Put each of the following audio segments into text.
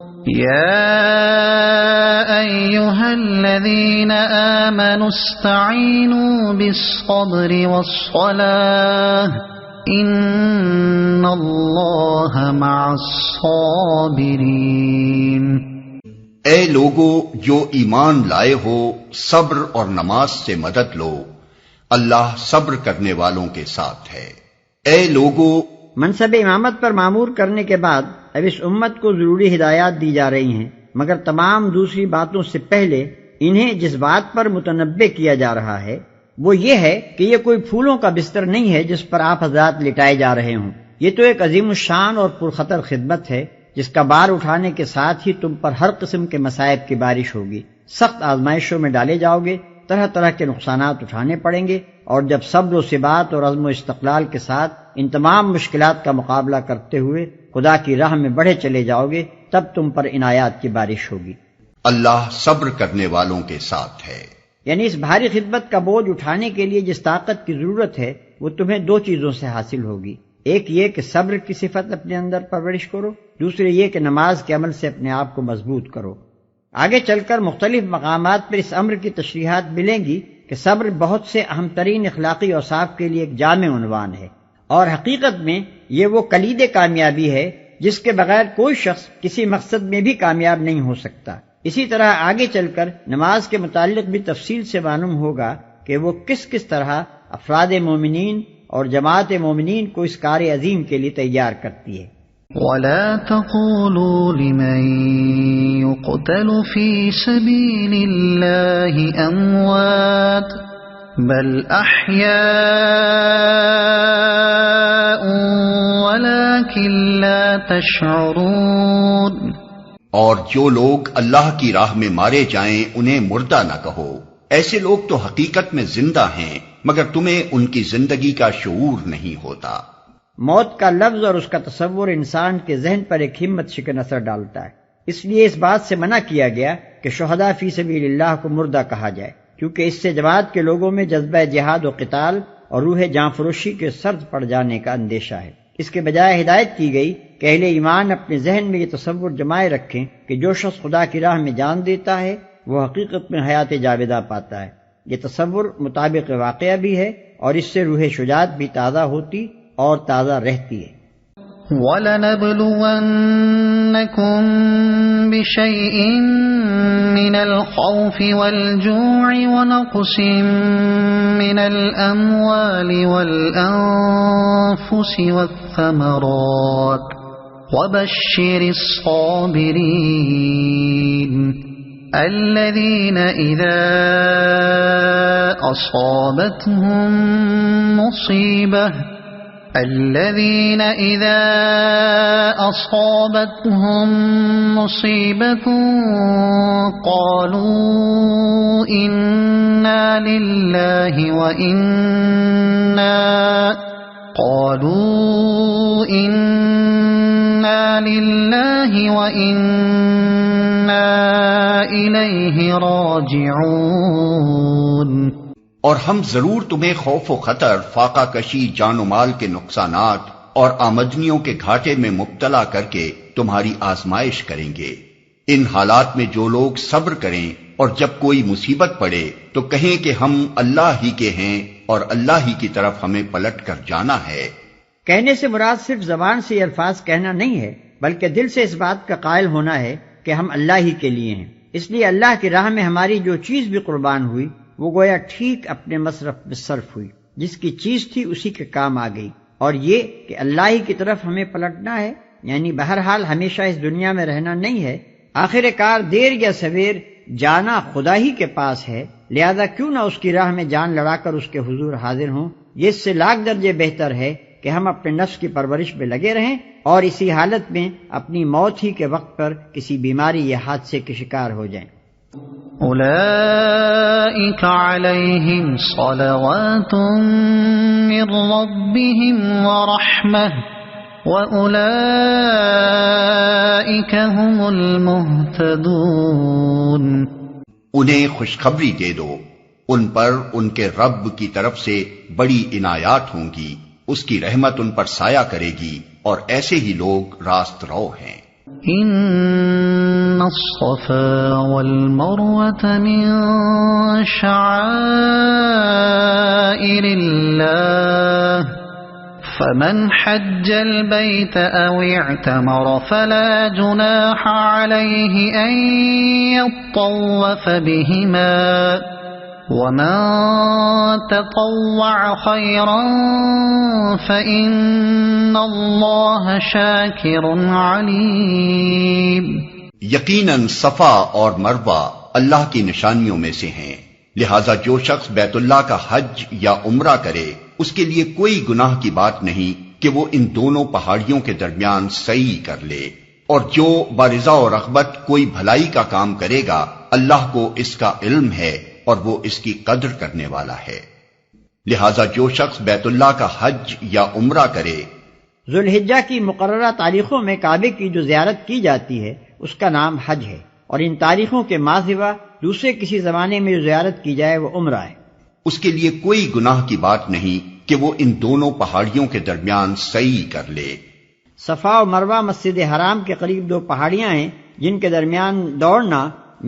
يا أيها الذين آمنوا استعينوا بالصبر والصلاة إن الله مع الصابرين۔ اے لوگو جو ایمان لائے ہو، صبر اور نماز سے مدد لو، اللہ صبر کرنے والوں کے ساتھ ہے۔ اے لوگو، منصب امامت پر معمور کرنے کے بعد اب اس امت کو ضروری ہدایات دی جا رہی ہیں، مگر تمام دوسری باتوں سے پہلے انہیں جس بات پر متنبہ کیا جا رہا ہے وہ یہ ہے کہ یہ کوئی پھولوں کا بستر نہیں ہے جس پر آپ حضرات لٹائے جا رہے ہوں۔ یہ تو ایک عظیم الشان اور پرخطر خدمت ہے جس کا بار اٹھانے کے ساتھ ہی تم پر ہر قسم کے مصائب کی بارش ہوگی، سخت آزمائشوں میں ڈالے جاؤ گے، طرح طرح کے نقصانات اٹھانے پڑیں گے، اور جب صبر و ثبات اور عزم و استقلال کے ساتھ ان تمام مشکلات کا مقابلہ کرتے ہوئے خدا کی راہ میں بڑھے چلے جاؤ گے، تب تم پر عنایات کی بارش ہوگی۔ اللہ صبر کرنے والوں کے ساتھ ہے۔ یعنی اس بھاری خدمت کا بوجھ اٹھانے کے لیے جس طاقت کی ضرورت ہے وہ تمہیں دو چیزوں سے حاصل ہوگی، ایک یہ کہ صبر کی صفت اپنے اندر پرورش کرو، دوسرے یہ کہ نماز کے عمل سے اپنے آپ کو مضبوط کرو۔ آگے چل کر مختلف مقامات پر اس امر کی تشریحات ملیں گی کہ صبر بہت سے اہم ترین اخلاقی اوصاف کے لیے ایک جامع عنوان ہے، اور حقیقت میں یہ وہ کلید کامیابی ہے جس کے بغیر کوئی شخص کسی مقصد میں بھی کامیاب نہیں ہو سکتا۔ اسی طرح آگے چل کر نماز کے متعلق بھی تفصیل سے معلوم ہوگا کہ وہ کس کس طرح افراد مومنین اور جماعت مومنین کو اس کار عظیم کے لیے تیار کرتی ہے۔ وَلَا تَقُولُوا لِمَن يُقْتَلُ فِي سَبِيلِ اللَّهِ أَمْوَاتٌ بَلْ أَحْيَاءٌ وَلَكِن لَّا تَشْعُرُونَ۔ اور جو لوگ اللہ کی راہ میں مارے جائیں انہیں مردہ نہ کہو، ایسے لوگ تو حقیقت میں زندہ ہیں مگر تمہیں ان کی زندگی کا شعور نہیں ہوتا۔ موت کا لفظ اور اس کا تصور انسان کے ذہن پر ایک ہمت شکن اثر ڈالتا ہے، اس لیے اس بات سے منع کیا گیا کہ شہداء فی سبیل اللہ کو مردہ کہا جائے، کیونکہ اس سے جماعت کے لوگوں میں جذبہ جہاد و قتال اور روح جاں فروشی کے سرد پڑ جانے کا اندیشہ ہے۔ اس کے بجائے ہدایت کی گئی کہ اہل ایمان اپنے ذہن میں یہ تصور جمائے رکھیں کہ جو شخص خدا کی راہ میں جان دیتا ہے وہ حقیقت میں حیات جاودہ پاتا ہے۔ یہ تصور مطابق واقعہ بھی ہے اور اس سے روح شجاعت بھی تازہ ہوتی اور تازہ رہتی ہے۔ وَلَنَبْلُوَنَّكُمْ بِشَيْءٍ مِّنَ الْخَوْفِ وَالْجُوعِ وَنَقْصٍ مِّنَ الْأَمْوَالِ وَالْأَنفُسِ وَالثَّمَرَاتِ وَبَشِّرِ الصَّابِرِينَ الَّذِينَ إِذَا أَصَابَتْهُم مُّصِيبَةٌ قَالُوا إِنَّا لِلَّهِ وَإِنَّا إِلَيْهِ رَاجِعُونَ۔ اور ہم ضرور تمہیں خوف و خطر، فاقہ کشی، جان و مال کے نقصانات اور آمدنیوں کے گھاٹے میں مبتلا کر کے تمہاری آزمائش کریں گے۔ ان حالات میں جو لوگ صبر کریں اور جب کوئی مصیبت پڑے تو کہیں کہ ہم اللہ ہی کے ہیں اور اللہ ہی کی طرف ہمیں پلٹ کر جانا ہے۔ کہنے سے مراد صرف زبان سے یہ الفاظ کہنا نہیں ہے، بلکہ دل سے اس بات کا قائل ہونا ہے کہ ہم اللہ ہی کے لیے ہیں۔ اس لیے اللہ کی راہ میں ہماری جو چیز بھی قربان ہوئی وہ گویا ٹھیک اپنے مصرف میں صرف ہوئی، جس کی چیز تھی اسی کے کام آ گئی، اور یہ کہ اللہ ہی کی طرف ہمیں پلٹنا ہے، یعنی بہرحال ہمیشہ اس دنیا میں رہنا نہیں ہے۔ آخر کار دیر یا سویر جانا خدا ہی کے پاس ہے، لہذا کیوں نہ اس کی راہ میں جان لڑا کر اس کے حضور حاضر ہوں۔ یہ اس سے لاکھ درجے بہتر ہے کہ ہم اپنے نفس کی پرورش میں لگے رہیں اور اسی حالت میں اپنی موت ہی کے وقت پر کسی بیماری یا حادثے کے شکار ہو جائیں۔ أولئك عليهم صلوات من ربهم ورحمة وأولئك هم المهتدون۔ انہیں خوشخبری دے دو، ان پر ان کے رب کی طرف سے بڑی عنایات ہوں گی، اس کی رحمت ان پر سایہ کرے گی، اور ایسے ہی لوگ راست رو ہیں۔ إن الصفا والمروة من شعائر الله فمن حج البيت أو اعتمر فلا جناح عليه أن يطوف بهما ومن تطوع خيرا فإن الله شاكر عليم. یقیناً صفا اور مروہ اللہ کی نشانیوں میں سے ہیں، لہذا جو شخص بیت اللہ کا حج یا عمرہ کرے اس کے لیے کوئی گناہ کی بات نہیں کہ وہ ان دونوں پہاڑیوں کے درمیان سعی کر لے، اور جو برضا و رغبت کوئی بھلائی کا کام کرے گا اللہ کو اس کا علم ہے اور وہ اس کی قدر کرنے والا ہے. لہذا جو شخص بیت اللہ کا حج یا عمرہ کرے. ذوالحجہ کی مقررہ تاریخوں میں کعبے کی جو زیارت کی جاتی ہے اس کا نام حج ہے، اور ان تاریخوں کے ماہ سوا دوسرے کسی زمانے میں جو زیارت کی جائے وہ عمرہ ہے. اس کے لیے کوئی گناہ کی بات نہیں کہ وہ ان دونوں پہاڑیوں کے درمیان سعی کر لے. صفا و مروہ مسجد حرام کے قریب دو پہاڑیاں ہیں جن کے درمیان دوڑنا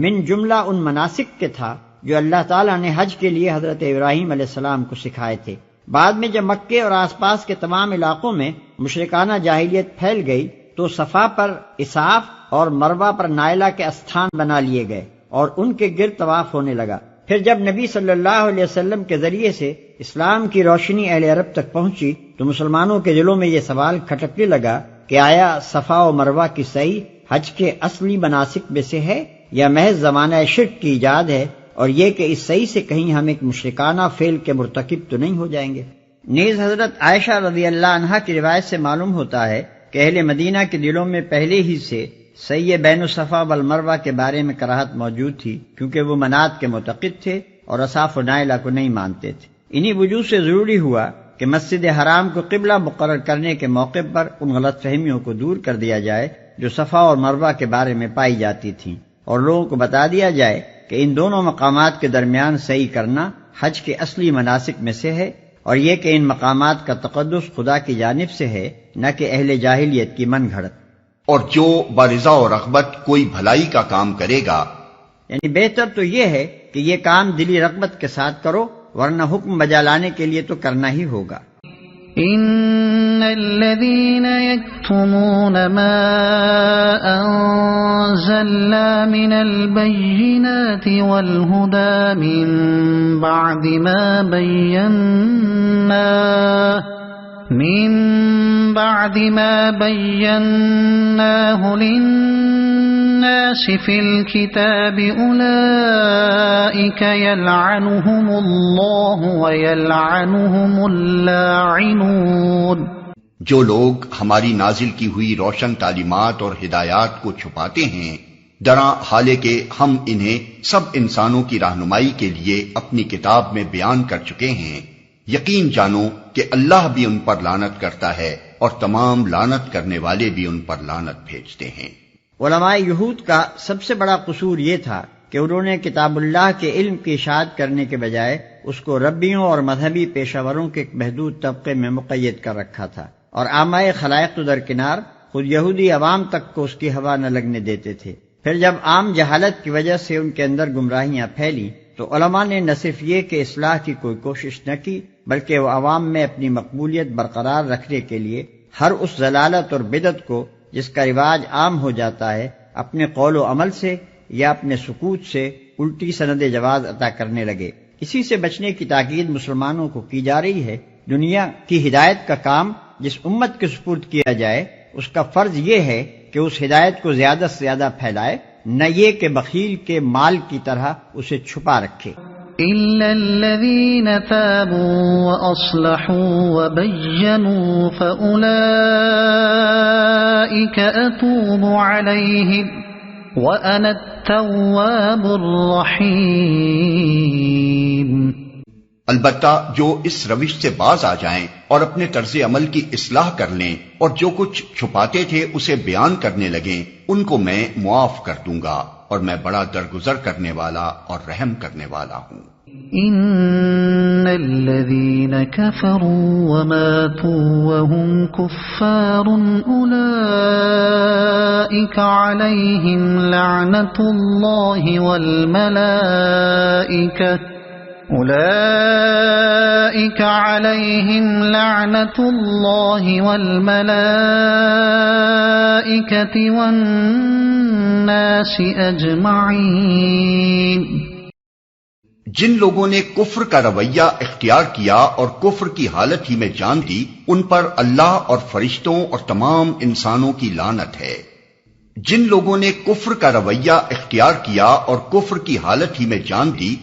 من جملہ ان مناسک کے تھا جو اللہ تعالیٰ نے حج کے لیے حضرت ابراہیم علیہ السلام کو سکھائے تھے. بعد میں جب مکے اور آس پاس کے تمام علاقوں میں مشرکانہ جاہلیت پھیل گئی تو صفا پر اساف اور مروہ پر نائلہ کے استھان بنا لیے گئے اور ان کے گرد طواف ہونے لگا. پھر جب نبی صلی اللہ علیہ وسلم کے ذریعے سے اسلام کی روشنی اہل عرب تک پہنچی تو مسلمانوں کے دلوں میں یہ سوال کھٹکنے لگا کہ آیا صفا و مروہ کی سعی حج کے اصلی مناسک میں سے ہے یا محض زمانہ شرک کی ایجاد ہے، اور یہ کہ اس سعی سے کہیں ہم ایک مشرکانہ فعل کے مرتکب تو نہیں ہو جائیں گے. نیز حضرت عائشہ رضی اللہ عنہا کی روایت سے معلوم ہوتا ہے کہ اہل مدینہ کے دلوں میں پہلے ہی سے سعی بین الصفا والمروہ کے بارے میں کراہت موجود تھی، کیونکہ وہ منات کے معتقد تھے اور اصاف و نائلہ کو نہیں مانتے تھے. انہی وجوہ سے ضروری ہوا کہ مسجد حرام کو قبلہ مقرر کرنے کے موقع پر ان غلط فہمیوں کو دور کر دیا جائے جو صفا اور مروہ کے بارے میں پائی جاتی تھیں، اور لوگوں کو بتا دیا جائے کہ ان دونوں مقامات کے درمیان سعی کرنا حج کے اصلی مناسک میں سے ہے، اور یہ کہ ان مقامات کا تقدس خدا کی جانب سے ہے نہ کہ اہل جاہلیت کی من گھڑت. اور جو برضا و رغبت کوئی بھلائی کا کام کرے گا، یعنی بہتر تو یہ ہے کہ یہ کام دلی رغبت کے ساتھ کرو، ورنہ حکم بجا لانے کے لیے تو کرنا ہی ہوگا. إن الذين يكتمون ما أنزلنا من البينات والهدى من بعد ما بيناه للناس في الكتاب أولئك يلعنهم الله ويلعنهم اللاعنون. جو لوگ ہماری نازل کی ہوئی روشن تعلیمات اور ہدایات کو چھپاتے ہیں، درا حالے کہ ہم انہیں سب انسانوں کی رہنمائی کے لیے اپنی کتاب میں بیان کر چکے ہیں، یقین جانو کہ اللہ بھی ان پر لعنت کرتا ہے اور تمام لعنت کرنے والے بھی ان پر لعنت بھیجتے ہیں. علماء یہود کا سب سے بڑا قصور یہ تھا کہ انہوں نے کتاب اللہ کے علم کی اشاعت کرنے کے بجائے اس کو ربیوں اور مذہبی پیشہ وروں کے ایک محدود طبقے میں مقید کر رکھا تھا، اور عامہ خلائق تو درکنار خود یہودی عوام تک کو اس کی ہوا نہ لگنے دیتے تھے. پھر جب عام جہالت کی وجہ سے ان کے اندر گمراہیاں پھیلیں تو علماء نے نہ صرف یہ کہ اصلاح کی کوئی کوشش نہ کی، بلکہ وہ عوام میں اپنی مقبولیت برقرار رکھنے کے لیے ہر اس ضلالت اور بدعت کو جس کا رواج عام ہو جاتا ہے اپنے قول و عمل سے یا اپنے سکوت سے الٹی سند جواز عطا کرنے لگے. اسی سے بچنے کی تاکید مسلمانوں کو کی جا رہی ہے. دنیا کی ہدایت کا کام جس امت کے سپرد کیا جائے اس کا فرض یہ ہے کہ اس ہدایت کو زیادہ سے زیادہ پھیلائے، نہ یہ کہ بخیل کے مال کی طرح اسے چھپا رکھے. إلا الذين تابوا وأصلحوا وبينوا فأولئك أتوب عليهم وأنا التواب الرحيم. البتہ جو اس روش سے باز آ جائیں اور اپنے طرز عمل کی اصلاح کر لیں اور جو کچھ چھپاتے تھے اسے بیان کرنے لگیں، ان کو میں معاف کر دوں گا، اور میں بڑا درگزر کرنے والا اور رحم کرنے والا ہوں. إن الذين كفروا وماتوا وهم كفار أولئك عليهم لعنة الله والملائكة والناس أجمعين۔ جن لوگوں نے کفر کا رویہ اختیار کیا اور کفر کی حالت ہی میں جان دی، ان پر اللہ اور فرشتوں اور تمام انسانوں کی لعنت ہے۔ جن لوگوں نے کفر کا رویہ اختیار کیا اور کفر کی حالت ہی میں جان دی،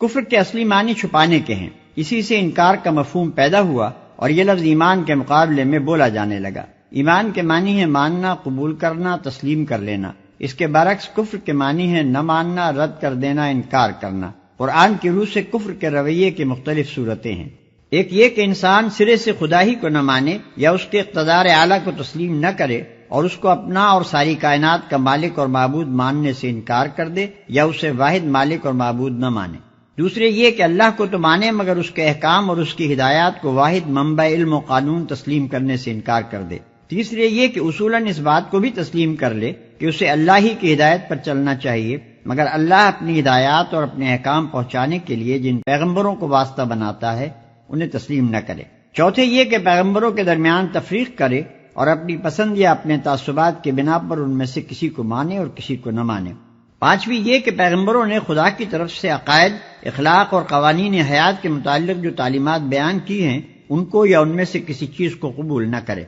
کفر کے اصلی معنی چھپانے کے ہیں، اسی سے انکار کا مفہوم پیدا ہوا اور یہ لفظ ایمان کے مقابلے میں بولا جانے لگا۔ ایمان کے معنی ہے ماننا، قبول کرنا، تسلیم کر لینا۔ اس کے برعکس کفر کے معنی ہے نہ ماننا، رد کر دینا، انکار کرنا۔ قرآن کی روح سے کفر کے رویے کی مختلف صورتیں ہیں۔ ایک یہ کہ انسان سرے سے خدا ہی کو نہ مانے یا اس کے اقتدار اعلیٰ کو تسلیم نہ کرے اور اس کو اپنا اور ساری کائنات کا مالک اور معبود ماننے سے انکار کر دے یا اسے واحد مالک اور معبود نہ مانے۔ دوسرے یہ کہ اللہ کو تو مانے مگر اس کے احکام اور اس کی ہدایات کو واحد منبع علم و قانون تسلیم کرنے سے انکار کر دے۔ تیسرے یہ کہ اصولاً اس بات کو بھی تسلیم کر لے کہ اسے اللہ ہی کی ہدایت پر چلنا چاہیے، مگر اللہ اپنی ہدایات اور اپنے احکام پہنچانے کے لیے جن پیغمبروں کو واسطہ بناتا ہے انہیں تسلیم نہ کرے۔ چوتھے یہ کہ پیغمبروں کے درمیان تفریق کرے اور اپنی پسند یا اپنے تعصبات کے بنا پر ان میں سے کسی کو مانے اور کسی کو نہ مانے۔ پانچویں یہ کہ پیغمبروں نے خدا کی طرف سے عقائد، اخلاق اور قوانین حیات کے متعلق جو تعلیمات بیان کی ہیں ان کو یا ان میں سے کسی چیز کو قبول نہ کرے۔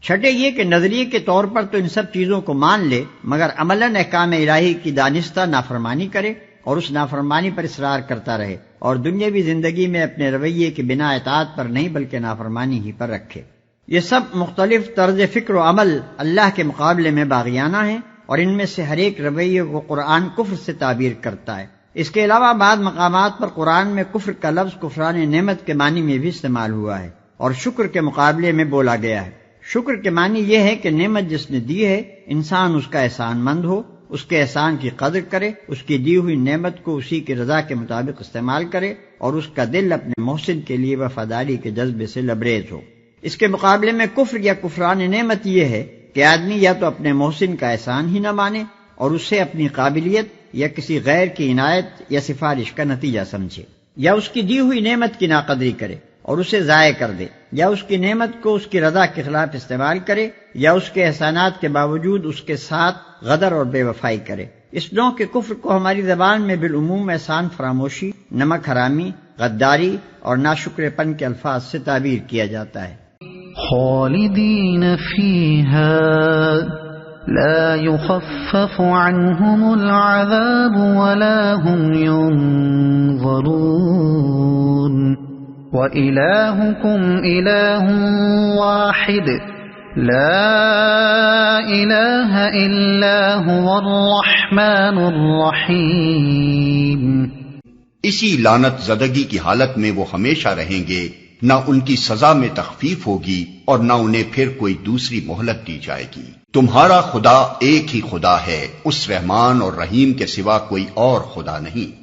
چھٹے یہ کہ نظریے کے طور پر تو ان سب چیزوں کو مان لے مگر عملاً احکام الہی کی دانستہ نافرمانی کرے اور اس نافرمانی پر اصرار کرتا رہے اور دنیاوی زندگی میں اپنے رویے کے بنا اطاعت پر نہیں بلکہ نافرمانی ہی پر رکھے۔ یہ سب مختلف طرز فکر و عمل اللہ کے مقابلے میں باغیانہ ہیں اور ان میں سے ہر ایک رویے کو قرآن کفر سے تعبیر کرتا ہے۔ اس کے علاوہ بعض مقامات پر قرآن میں کفر کا لفظ کفران نعمت کے معنی میں بھی استعمال ہوا ہے اور شکر کے مقابلے میں بولا گیا ہے۔ شکر کے معنی یہ ہے کہ نعمت جس نے دی ہے انسان اس کا احسان مند ہو، اس کے احسان کی قدر کرے، اس کی دی ہوئی نعمت کو اسی کی رضا کے مطابق استعمال کرے اور اس کا دل اپنے محسن کے لیے وفاداری کے جذبے سے لبریز ہو۔ اس کے مقابلے میں کفر یا کفران نعمت یہ ہے کہ آدمی یا تو اپنے محسن کا احسان ہی نہ مانے اور اسے اپنی قابلیت یا کسی غیر کی عنایت یا سفارش کا نتیجہ سمجھے، یا اس کی دی ہوئی نعمت کی ناقدری کرے اور اسے ضائع کر دے، یا اس کی نعمت کو اس کی رضا کے خلاف استعمال کرے، یا اس کے احسانات کے باوجود اس کے ساتھ غدر اور بے وفائی کرے۔ اس نوع کے کفر کو ہماری زبان میں بالعموم احسان فراموشی، نمک حرامی، غداری اور ناشکر پن کے الفاظ سے تعبیر کیا جاتا ہے۔ خالدین فیہا لا يخفف عنهم العذاب ولا هم ينظرون وَإِلَٰهُكُمْ إِلَٰهٌ وَاحِدٌ لَا إِلَٰهَ إِلَّا هُوَ الرَّحْمَٰنُ الرَّحِيمُ۔ اسی لعنت زدگی کی حالت میں وہ ہمیشہ رہیں گے، نہ ان کی سزا میں تخفیف ہوگی اور نہ انہیں پھر کوئی دوسری مہلت دی جائے گی۔ تمہارا خدا ایک ہی خدا ہے، اس رحمان اور رحیم کے سوا کوئی اور خدا نہیں۔